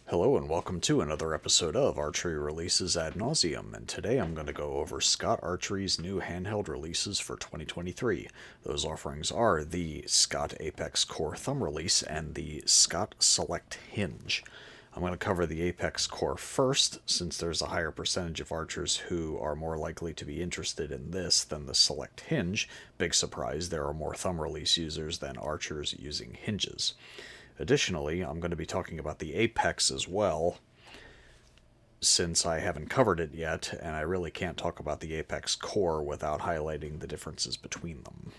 Hello and welcome to another episode of Archery Releases ad Nauseum, and today I'm going to go over Scott Archery's new handheld releases for 2023. Those offerings are the Scott Apex Core Thumb Release and the Scott Select Hinge. I'm going to cover the Apex Core first, since there's a higher percentage of archers who are more likely to be interested in this than the Select Hinge. Big surprise, there are more thumb release users than archers using hinges. Additionally, I'm going to be talking about the Apex as well, since I haven't covered it yet, and I really can't talk about the Apex Core without highlighting the differences between them.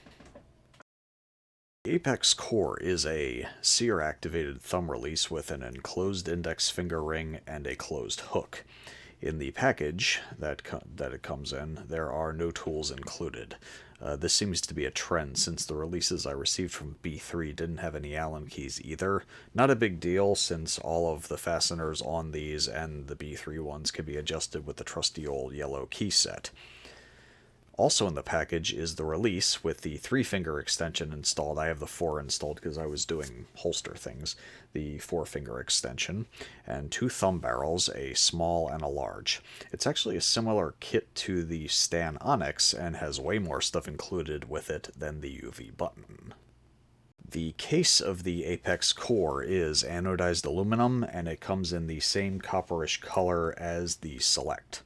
The Apex Core is a sear-activated thumb release with an enclosed index finger ring and a closed hook. In the package that it comes in, there are no tools included. This seems to be a trend since the releases I received from B3 didn't have any Allen keys either. Not a big deal since all of the fasteners on these and the B3 ones can be adjusted with the trusty old yellow key set. Also in the package is the release with the 3-finger extension installed. I have the 4 installed because I was doing holster things. The 4-finger extension, and 2 thumb barrels, a small and a large. It's actually a similar kit to the Stan Onyx and has way more stuff included with it than the UV button. The case of the Apex Core is anodized aluminum, and it comes in the same copperish color as the Select.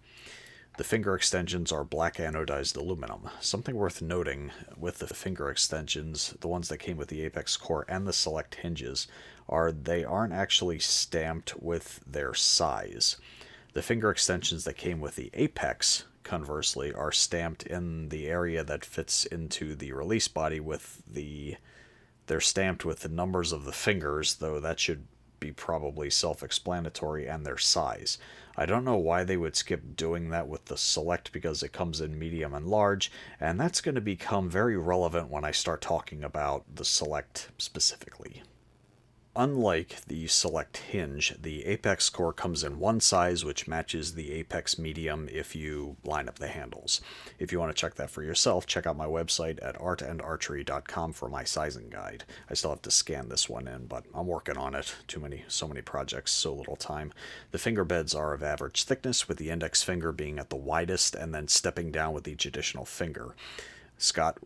The finger extensions are black anodized aluminum. Something worth noting with the finger extensions, the ones that came with the Apex Core and the Select hinges, are they aren't actually stamped with their size. The finger extensions that came with the Apex, conversely, are stamped in the area that fits into the release body they're stamped with the numbers of the fingers, though that should be probably self-explanatory, and their size. I don't know why they would skip doing that with the Select because it comes in medium and large, and that's going to become very relevant when I start talking about the Select specifically. Unlike the Select Hinge, the Apex Core comes in one size, which matches the Apex Medium if you line up the handles. If you want to check that for yourself, check out my website at artandarchery.com for my sizing guide. I still have to scan this one in, but I'm working on it. So many projects, so little time. The finger beds are of average thickness, with the index finger being at the widest and then stepping down with each additional finger. Scott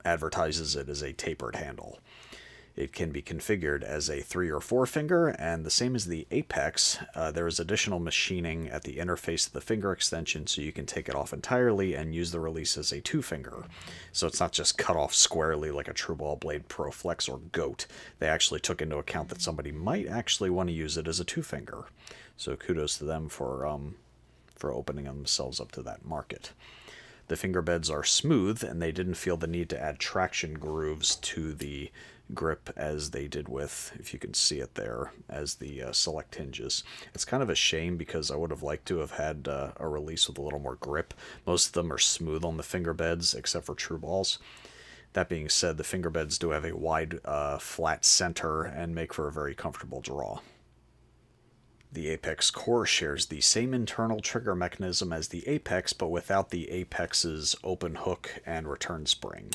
advertises it as a tapered handle. It can be configured as a 3 or 4 finger, and the same as the Apex, there is additional machining at the interface of the finger extension, so you can take it off entirely and use the release as a 2-finger. So it's not just cut off squarely like a Trueball Blade Pro Flex or Goat. They actually took into account that somebody might actually want to use it as a 2-finger. So kudos to them for opening themselves up to that market. The finger beds are smooth, and they didn't feel the need to add traction grooves to the grip as they did with, if you can see it there, as the Select hinges. It's kind of a shame because I would have liked to have had a release with a little more grip. Most of them are smooth on the finger beds, except for True Balls. That being said, the finger beds do have a wide, flat center and make for a very comfortable draw. The Apex Core shares the same internal trigger mechanism as the Apex, but without the Apex's open hook and return spring.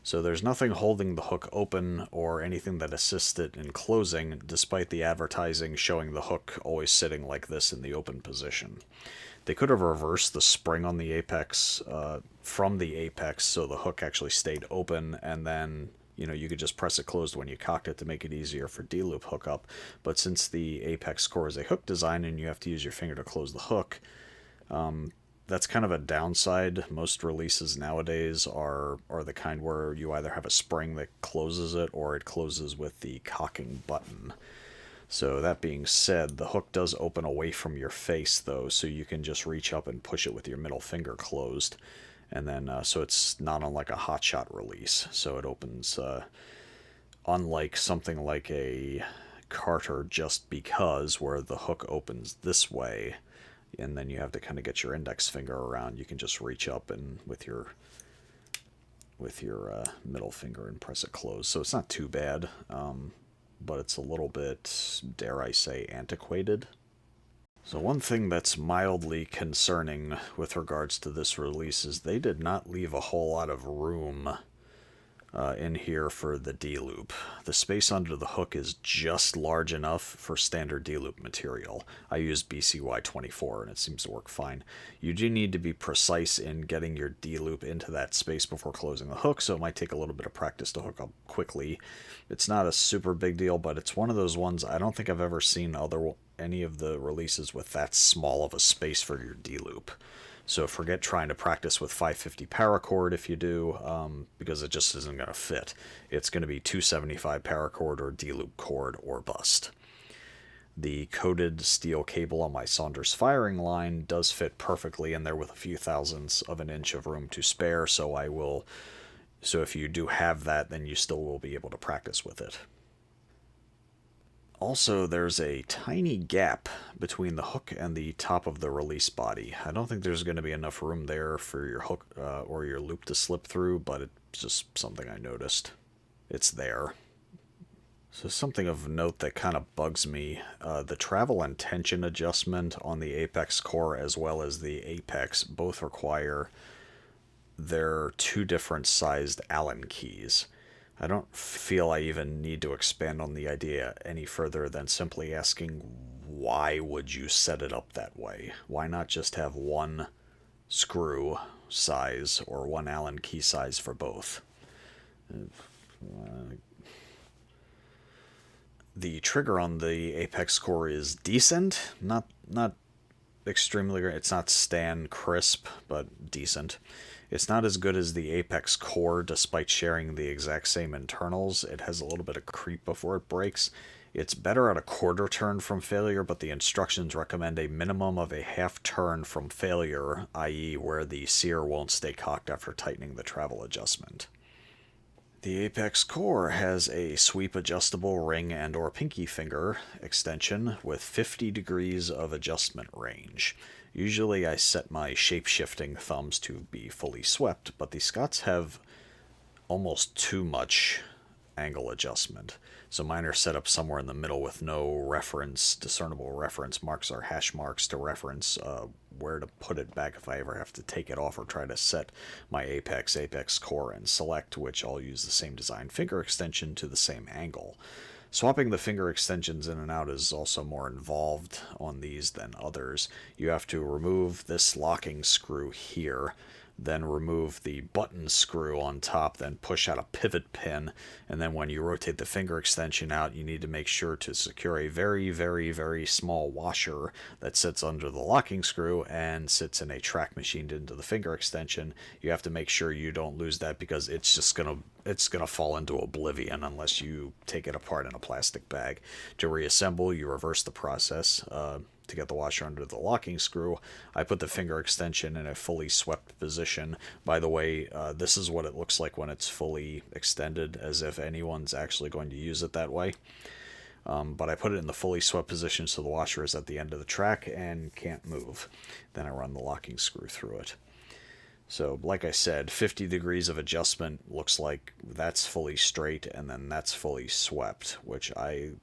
So there's nothing holding the hook open or anything that assists it in closing, despite the advertising showing the hook always sitting like this in the open position. They could have reversed the spring on the Apex from the Apex so the hook actually stayed open, and then you could just press it closed when you cocked it to make it easier for D-loop hookup. But since the Apex Core is a hook design and you have to use your finger to close the hook, that's kind of a downside. Most releases nowadays are the kind where you either have a spring that closes it or it closes with the cocking button. So that being said, the hook does open away from your face though, so you can just reach up and push it with your middle finger closed. And then, so it's not unlike a hotshot release. So it opens, unlike something like a Carter Just Because, where the hook opens this way, and then you have to kind of get your index finger around. You can just reach up and with your middle finger and press it closed. So it's not too bad, but it's a little bit, dare I say, antiquated. So one thing that's mildly concerning with regards to this release is they did not leave a whole lot of room in here for the D-loop. The space under the hook is just large enough for standard D-loop material. I use BCY24 and it seems to work fine. You do need to be precise in getting your D-loop into that space before closing the hook, so it might take a little bit of practice to hook up quickly. It's not a super big deal, but it's one of those ones I don't think I've ever seen any of the releases with that small of a space for your D-loop. So forget trying to practice with 550 paracord if you do, because it just isn't going to fit. It's going to be 275 paracord or D-loop cord or bust. The coated steel cable on my Saunders firing line does fit perfectly in there with a few thousandths of an inch of room to spare, so if you do have that, then you still will be able to practice with it. Also, there's a tiny gap between the hook and the top of the release body. I don't think there's going to be enough room there for your hook or your loop to slip through, but it's just something I noticed. It's there. So something of note that kind of bugs me, the travel and tension adjustment on the apex core as well as the apex both require their two different sized Allen keys. I don't feel I even need to expand on the idea any further than simply asking, why would you set it up that way? Why not just have one screw size or one Allen key size for both? The trigger on the apex core is decent, not extremely great. It's not Stan crisp, but decent. It's not as good as the apex core, despite sharing the exact same internals. It has a little bit of creep before it breaks. It's better at a quarter turn from failure, but the instructions recommend a minimum of a half turn from failure, i.e. where the sear won't stay cocked after tightening the travel adjustment. The apex core has a sweep adjustable ring and or pinky finger extension with 50 degrees of adjustment range. Usually I set my shape-shifting thumbs to be fully swept, but the Scots have almost too much angle adjustment. So mine are set up somewhere in the middle with no discernible reference marks or hash marks to reference where to put it back if I ever have to take it off or try to set my apex core, and select, which I'll use the same design finger extension to the same angle. Swapping the finger extensions in and out is also more involved on these than others. You have to remove this locking screw here, then remove the button screw on top, then push out a pivot pin, and then when you rotate the finger extension out, you need to make sure to secure a very, very, very small washer that sits under the locking screw and sits in a track machined into the finger extension. You have to make sure you don't lose that, because it's just gonna fall into oblivion unless you take it apart in a plastic bag. To reassemble, you reverse the process to get the washer under the locking screw. I put the finger extension in a fully swept position. By the way, this is what it looks like when it's fully extended, as if anyone's actually going to use it that way. But I put it in the fully swept position so the washer is at the end of the track and can't move. Then I run the locking screw through it. So, like I said, 50 degrees of adjustment looks like that's fully straight, and then that's fully swept, which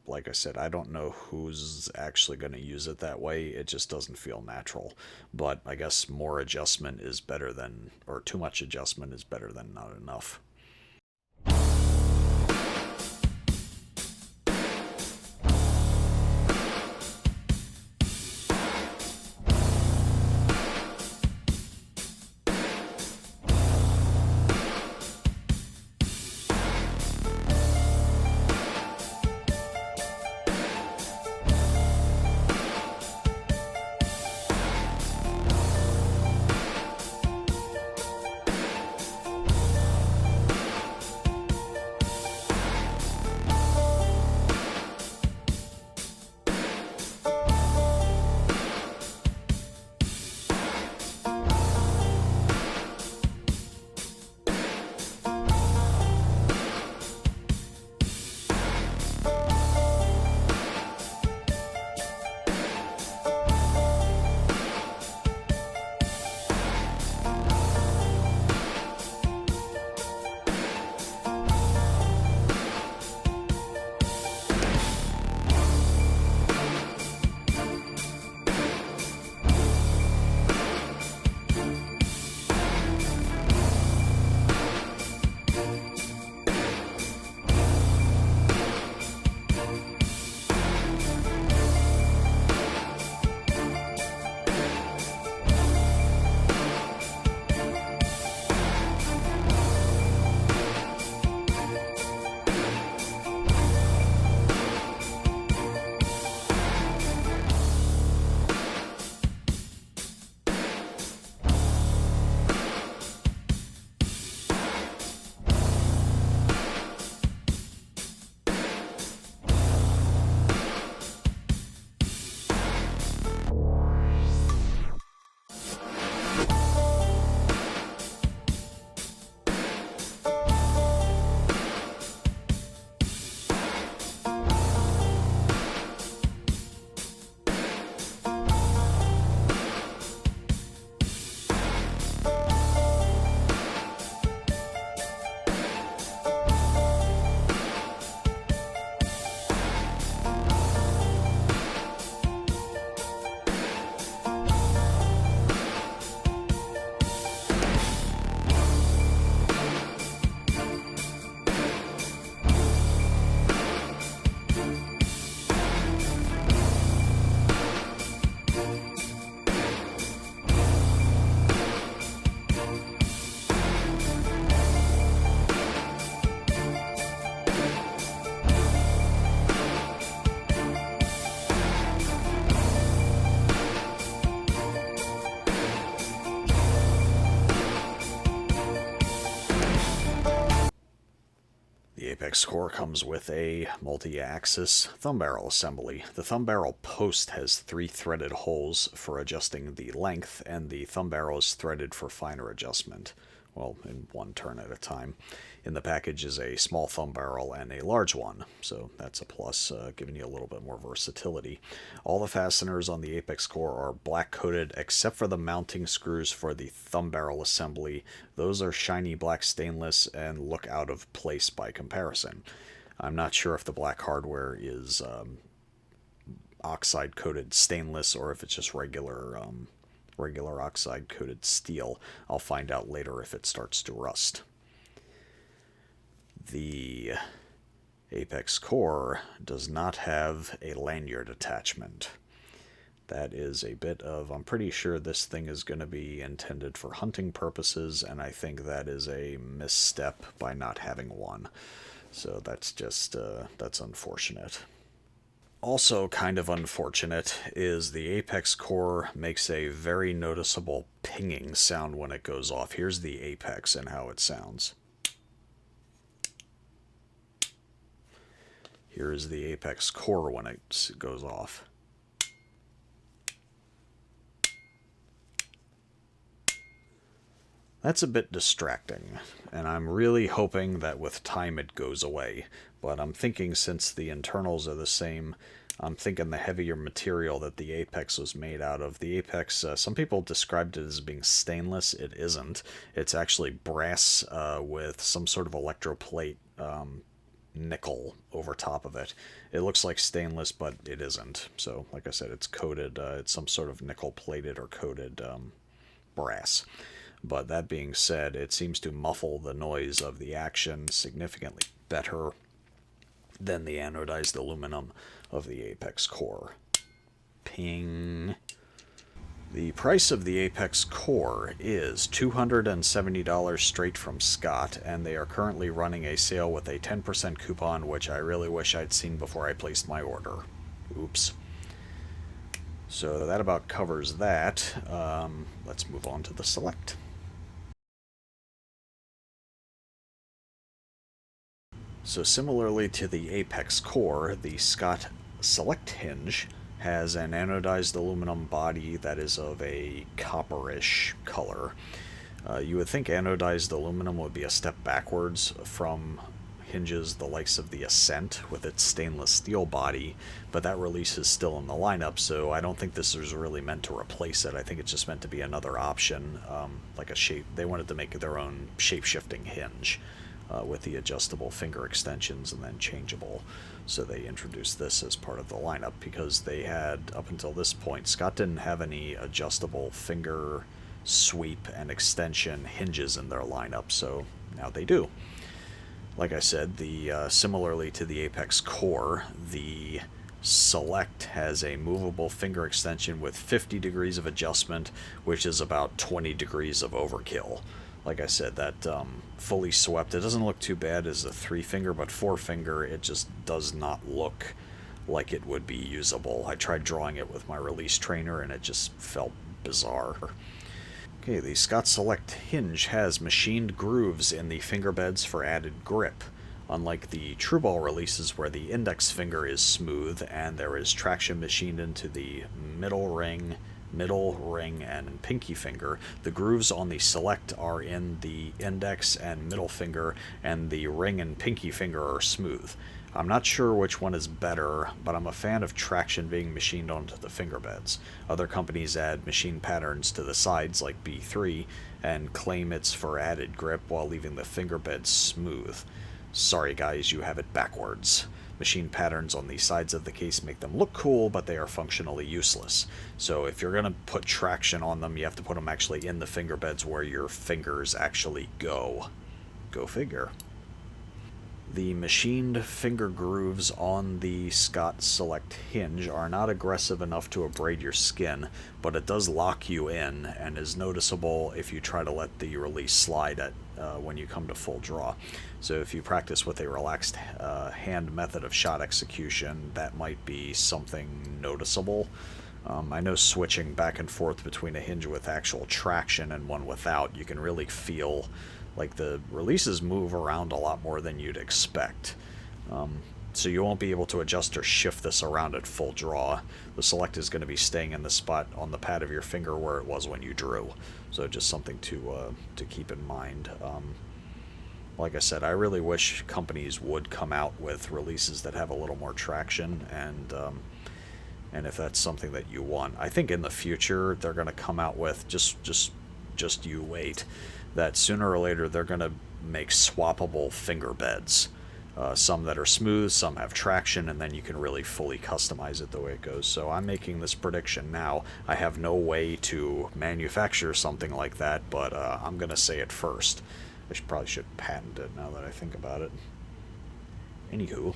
like I said, I don't know who's actually going to use it that way. It just doesn't feel natural. But I guess more adjustment is better than, or too much adjustment is better than not enough. Apex core comes with a multi-axis thumb barrel assembly. The thumb barrel post has 3 threaded holes for adjusting the length, and the thumb barrel is threaded for finer adjustment. Well, in one turn at a time. In the package is a small thumb barrel and a large one, so that's a plus, giving you a little bit more versatility. All the fasteners on the Apex core are black coated except for the mounting screws for the thumb barrel assembly. Those are shiny black stainless and look out of place by comparison. I'm not sure if the black hardware is oxide coated stainless or if it's just regular oxide coated steel. I'll find out later if it starts to rust. The Apex core does not have a lanyard attachment. That is a bit of, I'm pretty sure this thing is going to be intended for hunting purposes, and I think that is a misstep by not having one. So that's just, that's unfortunate. Also kind of unfortunate is the Apex core makes a very noticeable pinging sound when it goes off. Here's the Apex and how it sounds. Here's the Apex core when it goes off. That's a bit distracting, and I'm really hoping that with time it goes away. But I'm thinking since the internals are the same, I'm thinking the heavier material that the Apex was made out of. The Apex, some people described it as being stainless. It isn't. It's actually brass with some sort of electroplate nickel over top of it. It looks like stainless, but it isn't. So, like I said, it's coated, it's some sort of nickel-plated or coated brass. But that being said, it seems to muffle the noise of the action significantly better than the anodized aluminum of the Apex core. Ping. The price of the Apex core is $270 straight from Scott, and they are currently running a sale with a 10% coupon, which I really wish I'd seen before I placed my order. Oops. So that about covers that. Let's move on to the Select. So similarly to the Apex core, the Scott Select hinge has an anodized aluminum body that is of a copperish color. You would think anodized aluminum would be a step backwards from hinges the likes of the Ascent with its stainless steel body, but that release is still in the lineup, so I don't think this is really meant to replace it. I think it's just meant to be another option, like a shape. They wanted to make their own shape-shifting hinge with the adjustable finger extensions and then changeable. So they introduced this as part of the lineup because they had, up until this point, Scott didn't have any adjustable finger sweep and extension hinges in their lineup, so now they do. Like I said, similarly to the Apex core, the Select has a movable finger extension with 50 degrees of adjustment, which is about 20 degrees of overkill. Like I said, that fully swept, it doesn't look too bad as a 3-finger, but 4-finger, it just does not look like it would be usable. I tried drawing it with my release trainer, and it just felt bizarre. Okay, the Scott Select hinge has machined grooves in the finger beds for added grip, unlike the Trueball releases where the index finger is smooth and there is traction machined into the middle ring, and pinky finger. The grooves on the Select are in the index and middle finger, and the ring and pinky finger are smooth. I'm not sure which one is better, but I'm a fan of traction being machined onto the finger beds. Other companies add machine patterns to the sides like B3 and claim it's for added grip while leaving the finger beds smooth. Sorry guys, you have it backwards. Machine patterns on the sides of the case make them look cool, but they are functionally useless. So if you're going to put traction on them, you have to put them actually in the finger beds where your fingers actually go. Go figure. The machined finger grooves on the Scott Select hinge are not aggressive enough to abrade your skin, but it does lock you in and is noticeable if you try to let the release slide when you come to full draw. So if you practice with a relaxed hand method of shot execution, that might be something noticeable. I know switching back and forth between a hinge with actual traction and one without, you can really feel like the releases move around a lot more than you'd expect. So you won't be able to adjust or shift this around at full draw. The select is going to be staying in the spot on the pad of your finger where it was when you drew. So just something to keep in mind. Like I said, I really wish companies would come out with releases that have a little more traction, and if that's something that you want, I think in the future they're going to come out with just you wait, that sooner or later they're going to make swappable finger beds. Some that are smooth, some have traction, and then you can really fully customize it the way it goes. So I'm making this prediction now. I have no way to manufacture something like that, but I'm going to say it first. I probably should patent it now that I think about it. Anywho.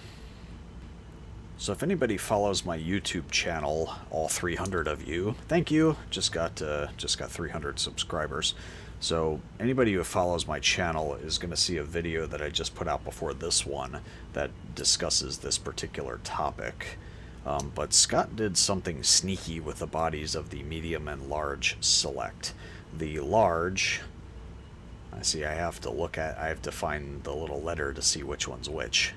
So if anybody follows my YouTube channel, all 300 of you, thank you. Just got 300 subscribers. So anybody who follows my channel is going to see a video that I just put out before this one that discusses this particular topic. But Scott did something sneaky with the bodies of the medium and large select. The large, I have to find the little letter to see which one's which.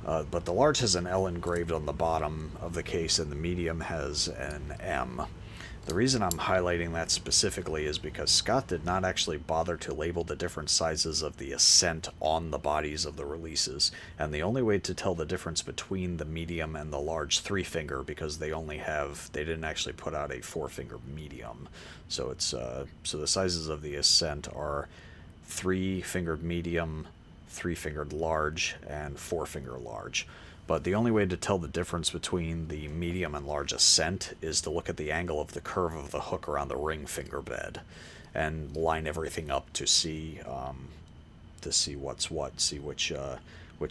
But the large has an L engraved on the bottom of the case, and the medium has an M. The reason I'm highlighting that specifically is because Scott did not actually bother to label the different sizes of the Ascent on the bodies of the releases, and the only way to tell the difference between the medium and the large 3-finger, because they didn't actually put out a 4-finger medium. So so the sizes of the Ascent are 3-fingered medium, 3-fingered large, and 4-finger large. But the only way to tell the difference between the medium and large Ascent is to look at the angle of the curve of the hook around the ring finger bed and line everything up to see what's what, see which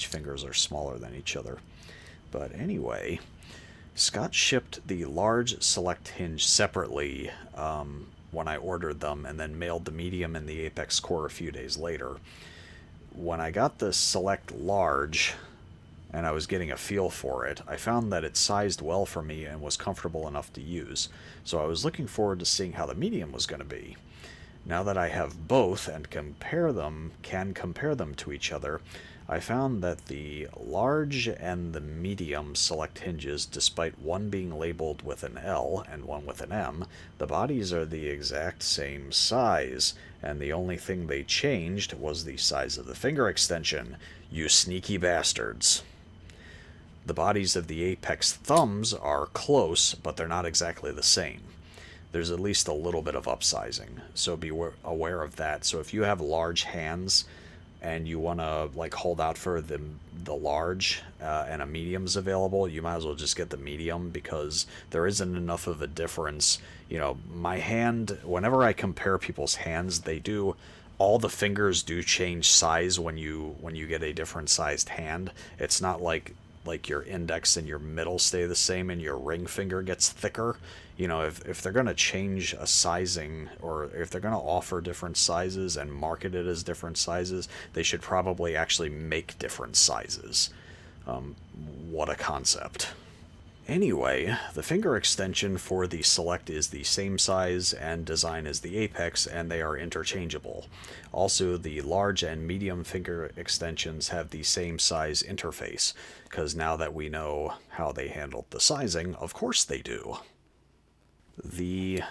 fingers are smaller than each other. But anyway, Scott shipped the large Select Hinge separately when I ordered them, and then mailed the medium and the Apex Core a few days later. When I got the Select Large, and I was getting a feel for it, I found that it sized well for me and was comfortable enough to use. So I was looking forward to seeing how the medium was going to be. Now that I have both and can compare them to each other, I found that the large and the medium Select Hinges, despite one being labeled with an L and one with an M, the bodies are the exact same size, and the only thing they changed was the size of the finger extension. You sneaky bastards. The bodies of the Apex thumbs are close, but they're not exactly the same. There's at least a little bit of upsizing, so be aware of that. So if you have large hands and you want to hold out for the large and a medium's available, you might as well just get the medium, because there isn't enough of a difference. My hand, whenever I compare people's hands, all the fingers do change size when you get a different sized hand. It's not like your index and your middle stay the same and your ring finger gets thicker. If they're going to change a sizing, or if they're going to offer different sizes and market it as different sizes, they should probably actually make different sizes. What a concept. Anyway, the finger extension for the Select is the same size and design as the Apex, and they are interchangeable. Also, the large and medium finger extensions have the same size interface, because now that we know how they handled the sizing, of course they do. The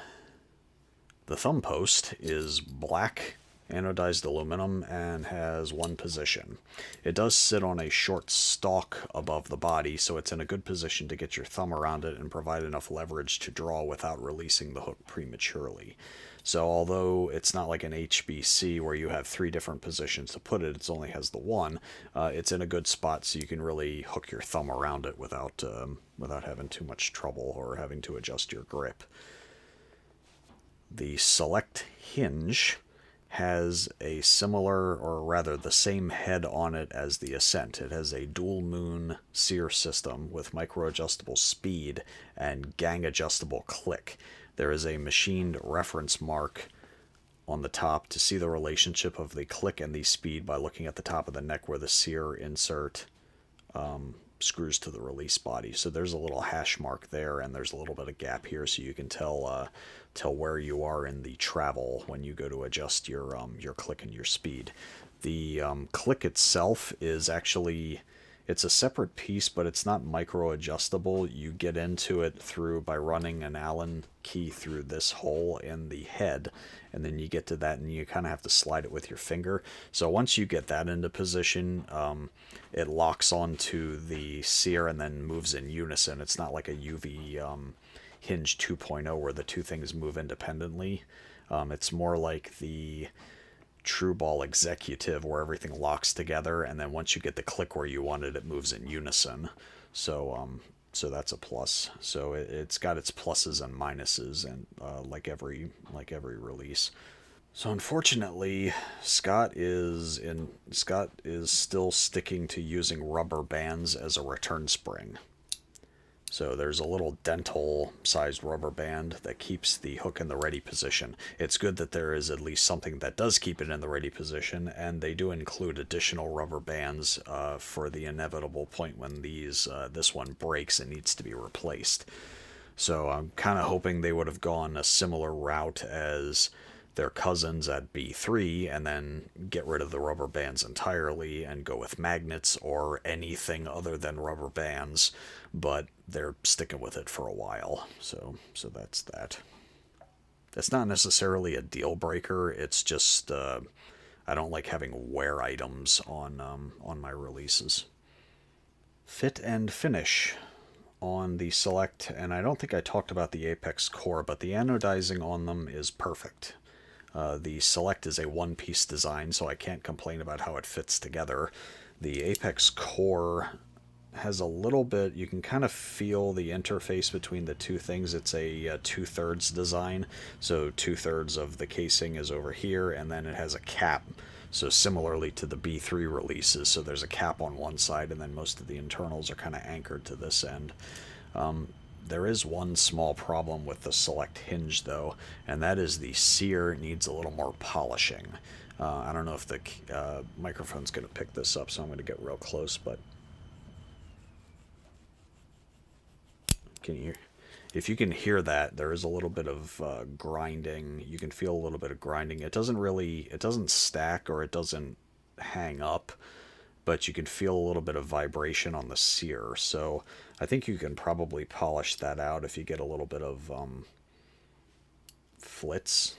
thumb post is black anodized aluminum and has one position. It does sit on a short stalk above the body, so it's in a good position to get your thumb around it and provide enough leverage to draw without releasing the hook prematurely. So although it's not like an HBC where you have 3 different positions to put it, it only has the one, it's in a good spot so you can really hook your thumb around it without having too much trouble or having to adjust your grip. The Select Hinge has a similar, or rather the same head on it as the Ascent. It has a dual moon sear system with micro-adjustable speed and gang-adjustable click. There is a machined reference mark on the top to see the relationship of the click and the speed by looking at the top of the neck where the sear insert screws to the release body. So there's a little hash mark there, and there's a little bit of gap here, so you can tell where you are in the travel when you go to adjust your click and your speed. The click itself is actually, it's a separate piece, but it's not micro adjustable. You get into it by running an Allen key through this hole in the head, and then you get to that and you kind of have to slide it with your finger. So once you get that into position, it locks onto the sear and then moves in unison. It's not like a UV Hinge 2.0 where the two things move independently. It's more like the True Ball Executive where everything locks together, and then once you get the click where you want it, it moves in unison. So that's a plus. So it's got its pluses and minuses, and like every release. So unfortunately, Scott is still sticking to using rubber bands as a return spring. So there's a little dental-sized rubber band that keeps the hook in the ready position. It's good that there is at least something that does keep it in the ready position, and they do include additional rubber bands for the inevitable point when this one breaks and needs to be replaced. So I'm kind of hoping they would have gone a similar route as their cousins at B3 and then get rid of the rubber bands entirely and go with magnets or anything other than rubber bands, but they're sticking with it for a while. So that's that. It's not necessarily a deal breaker. It's just I don't like having wear items on my releases. Fit and finish on the Select, and I don't think I talked about the Apex core, but the anodizing on them is perfect. The Select is a one-piece design, so I can't complain about how it fits together. The Apex core has a little bit, you can kind of feel the interface between the two things. It's a 2/3 design, so 2/3 of the casing is over here, and then it has a cap. So similarly to the B3 releases, so there's a cap on one side, and then most of the internals are kind of anchored to this end. There is one small problem with the Select Hinge, though, and that is the sear needs a little more polishing. I don't know if the microphone's going to pick this up, so I'm going to get real close, but if you can hear that, there is a little bit of grinding. You can feel a little bit of grinding. It doesn't stack or it doesn't hang up, but you can feel a little bit of vibration on the sear. So I think you can probably polish that out if you get a little bit of flits,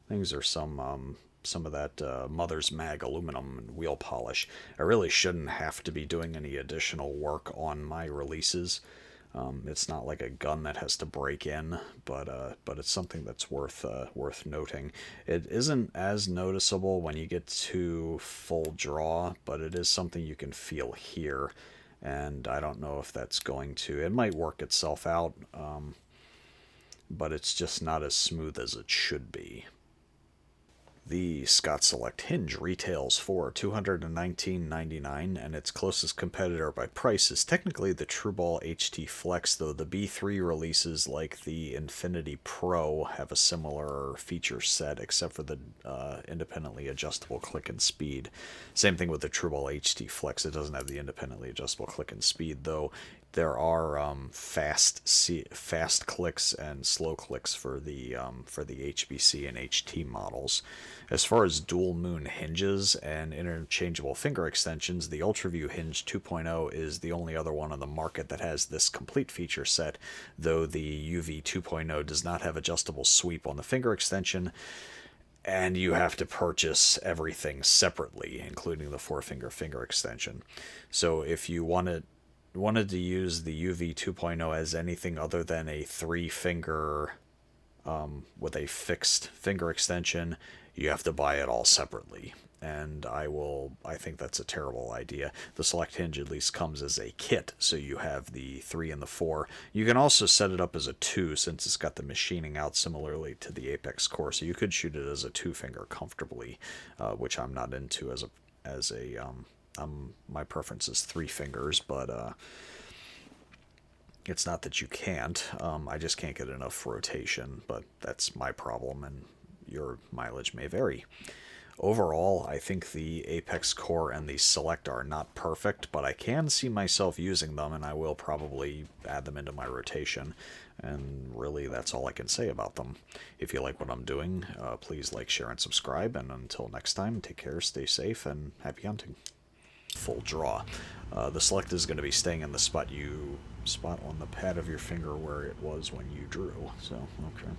things, or some of that Mother's Mag aluminum and wheel polish. I really shouldn't have to be doing any additional work on my releases. It's not like a gun that has to break in, but it's something that's worth noting. It isn't as noticeable when you get to full draw, but it is something you can feel here, and I don't know if that's going to. It might work itself out, but it's just not as smooth as it should be. The Scott Select Hinge retails for $219.99, and its closest competitor by price is technically the Trueball HT Flex, though the B3 releases like the Infinity Pro have a similar feature set, except for the independently adjustable click and speed. Same thing with the Trueball HT Flex. It doesn't have the independently adjustable click and speed, though there are fast clicks and slow clicks for the HBC and HT models. As far as dual moon hinges and interchangeable finger extensions, the UltraView Hinge 2.0 is the only other one on the market that has this complete feature set, though the UV 2.0 does not have adjustable sweep on the finger extension, and you have to purchase everything separately, including the four-finger finger extension. So if you wanted to use the UV 2.0 as anything other than a three-finger with a fixed finger extension, you have to buy it all separately, and I think that's a terrible idea. The Select Hinge at least comes as a kit, so you have the 3 and the 4. You can also set it up as a 2 since it's got the machining out similarly to the Apex core, so you could shoot it as a 2-finger comfortably, which I'm not into my preference is 3 fingers, but it's not that you can't. I just can't get enough rotation, but that's my problem, and your mileage may vary. Overall, I think the Apex Core and the Select are not perfect, but I can see myself using them, and I will probably add them into my rotation. And really, that's all I can say about them. If you like what I'm doing, please like, share, and subscribe. And until next time, take care, stay safe, and happy hunting. Full draw. The Select is going to be staying in the spot on the pad of your finger where it was when you drew. So, okay.